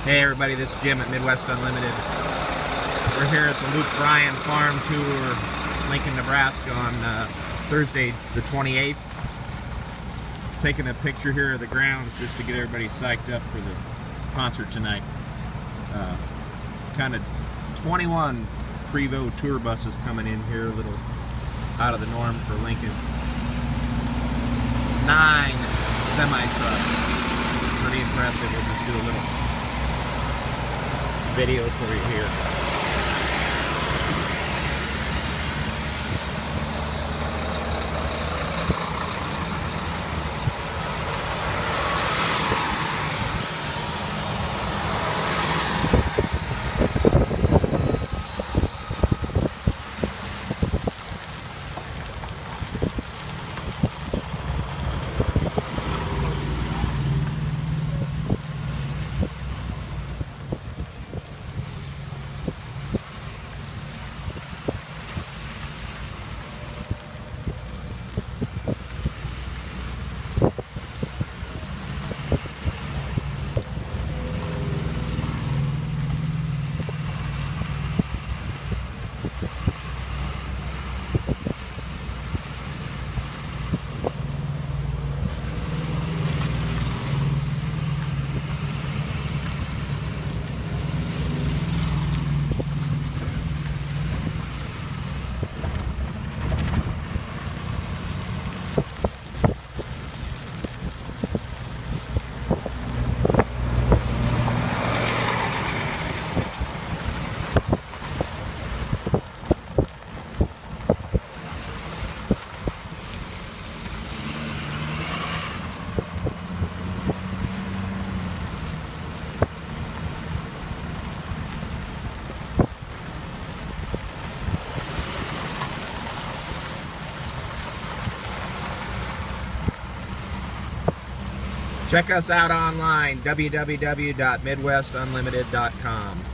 Hey everybody, this is Jim at Midwest Unlimited. We're here at the Luke Bryan Farm Tour, Lincoln, Nebraska on Thursday the 28th. Taking a picture here of the grounds just to get everybody psyched up for the concert tonight. Kind of 21 Prevost tour buses coming in here, a little out of the norm for Lincoln. 9 semi-trucks. Pretty impressive. We'll just do a little video for you here. Check us out online, www.midwestunlimited.com.